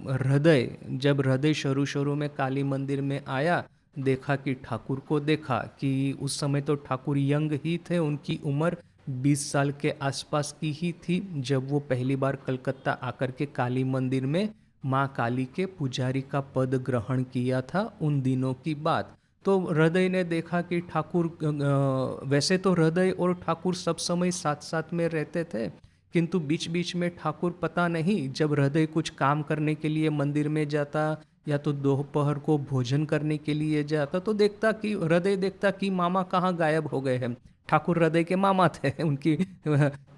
हृदय, जब हृदय शुरू शुरू में काली मंदिर में आया, देखा कि ठाकुर को देखा कि उस समय तो ठाकुर यंग ही थे, उनकी उम्र 20 साल के आसपास की ही थी जब वो पहली बार कलकत्ता आकर के काली मंदिर में माँ काली के पुजारी का पद ग्रहण किया था, उन दिनों की बात। तो हृदय ने देखा कि ठाकुर, वैसे तो हृदय और ठाकुर सब समय साथ साथ में रहते थे, किंतु बीच बीच में ठाकुर पता नहीं, जब हृदय कुछ काम करने के लिए मंदिर में जाता या तो दोपहर को भोजन करने के लिए जाता, तो देखता कि हृदय देखता कि मामा कहाँ गायब हो गए हैं। ठाकुर हृदय के मामा थे उनकी।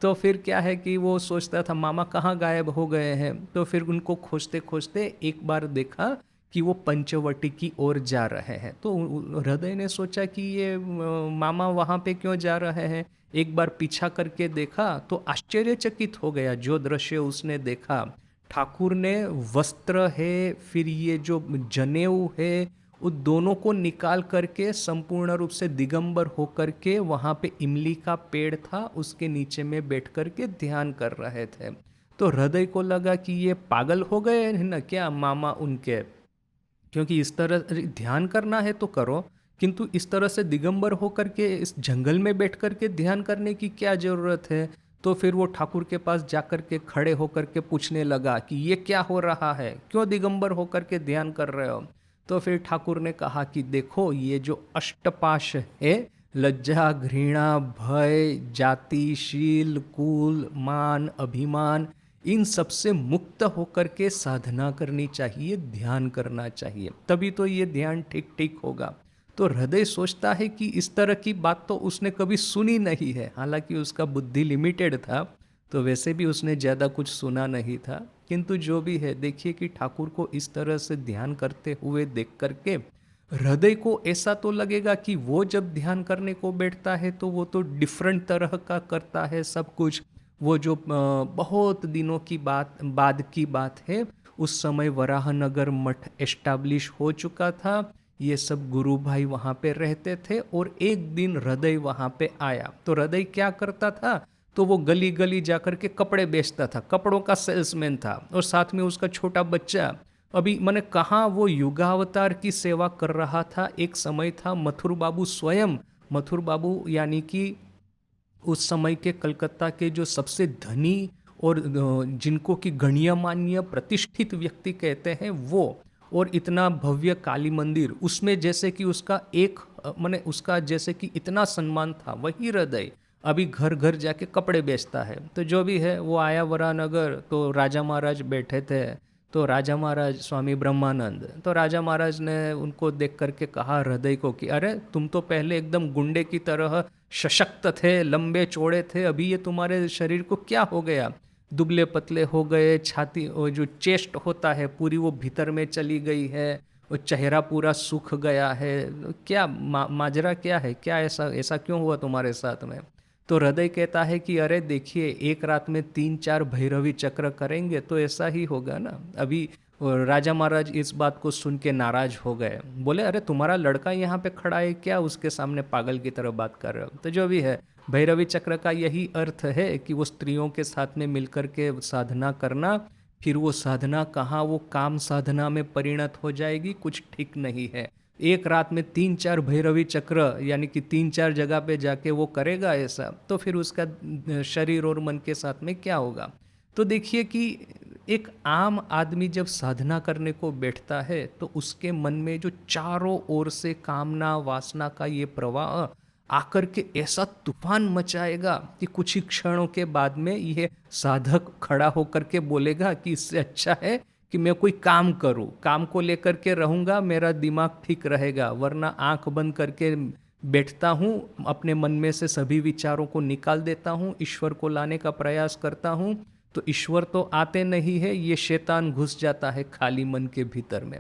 तो फिर क्या है कि वो सोचता था मामा कहाँ गायब हो गए हैं, तो फिर उनको खोजते खोजते एक बार देखा कि वो पंचवटी की ओर जा रहे हैं। तो हृदय ने सोचा कि ये मामा वहाँ पे क्यों जा रहे हैं। एक बार पीछा करके देखा तो आश्चर्यचकित हो गया जो दृश्य उसने देखा। ठाकुर ने वस्त्र है, फिर ये जो जनेऊ है, उन दोनों को निकाल करके संपूर्ण रूप से दिगंबर होकर के वहाँ पे इमली का पेड़ था, उसके नीचे में बैठ करके ध्यान कर रहे थे। तो हृदय को लगा कि ये पागल हो गए हैं ना क्या मामा उनके, क्योंकि इस तरह ध्यान करना है तो करो, किंतु इस तरह से दिगंबर होकर के इस जंगल में बैठ कर के ध्यान करने की क्या ज़रूरत है। तो फिर वो ठाकुर के पास जाकर के खड़े होकर के पूछने लगा कि ये क्या हो रहा है, क्यों दिगंबर होकर के ध्यान कर रहे हो। तो फिर ठाकुर ने कहा कि देखो ये जो अष्टपाश है, लज्जा घृणा भय जाति शील कुल मान अभिमान, इन सब से मुक्त होकर के साधना करनी चाहिए, ध्यान करना चाहिए, तभी तो ये ध्यान ठीक ठीक होगा। तो हृदय सोचता है कि इस तरह की बात तो उसने कभी सुनी नहीं है, हालांकि उसका बुद्धि लिमिटेड था, तो वैसे भी उसने ज़्यादा कुछ सुना नहीं था। किंतु जो भी है, देखिए कि ठाकुर को इस तरह से ध्यान करते हुए देख करके हृदय को ऐसा तो लगेगा कि वो जब ध्यान करने को बैठता है तो वो तो डिफरेंट तरह का करता है सब कुछ। वो जो बहुत दिनों की बात बाद की बात है, उस समय वराहनगर मठ एस्टैब्लिश हो चुका था, ये सब गुरु भाई वहाँ पे रहते थे। और एक दिन हृदय वहाँ पे आया, तो हृदय क्या करता था, तो वो गली गली जाकर के कपड़े बेचता था, कपड़ों का सेल्समैन था, और साथ में उसका छोटा बच्चा अभी मैंने कहा वो युगावतार की सेवा कर रहा था। एक समय था मथुर बाबू स्वयं, मथुर बाबू यानी कि उस समय के कलकत्ता के जो सबसे धनी और जिनको कि गण्यमान्य प्रतिष्ठित व्यक्ति कहते हैं वो, और इतना भव्य काली मंदिर, उसमें जैसे कि उसका एक माने उसका जैसे कि इतना सम्मान था, वही हृदय अभी घर घर जाके कपड़े बेचता है। तो जो भी है, वो आया वरानगर, तो राजा महाराज बैठे थे, तो राजा महाराज स्वामी ब्रह्मानंद, तो राजा महाराज ने उनको देख करके कहा हृदय को कि अरे तुम तो पहले एकदम गुंडे की तरह सशक्त थे, लंबे चौड़े थे, अभी ये तुम्हारे शरीर को क्या हो गया, दुबले पतले हो गए, छाती वो जो चेस्ट होता है पूरी वो भीतर में चली गई है, वो चेहरा पूरा सूख गया है, क्या माजरा क्या है, क्या ऐसा ऐसा क्यों हुआ तुम्हारे साथ में। तो हृदय कहता है कि अरे देखिए, एक रात में 3-4 भैरवी चक्र करेंगे तो ऐसा ही होगा ना। अभी राजा महाराज इस बात को सुन के नाराज हो गए, बोले अरे तुम्हारा लड़का यहाँ पे खड़ा है क्या, उसके सामने पागल की तरह बात कर रहे हो। तो जो भी है, भैरवी चक्र का यही अर्थ है कि वो स्त्रियों के साथ में मिलकर के साधना करना, फिर वो साधना कहाँ वो काम साधना में परिणत हो जाएगी, कुछ ठीक नहीं है। एक रात में 3-4 भैरवी चक्र यानी कि 3-4 जगह पे जाके वो करेगा ऐसा, तो फिर उसका शरीर और मन के साथ में क्या होगा। तो देखिए कि एक आम आदमी जब साधना करने को बैठता है तो उसके मन में जो चारों ओर से कामना वासना का ये प्रवाह आकर के ऐसा तूफान मचाएगा कि कुछ ही क्षणों के बाद में ये साधक खड़ा होकर के बोलेगा कि इससे अच्छा है कि मैं कोई काम करूं, काम को लेकर के रहूंगा, मेरा दिमाग ठीक रहेगा, वरना आंख बंद करके बैठता हूं, अपने मन में से सभी विचारों को निकाल देता हूं, ईश्वर को लाने का प्रयास करता हूं, तो ईश्वर तो आते नहीं है, ये शैतान घुस जाता है खाली मन के भीतर में।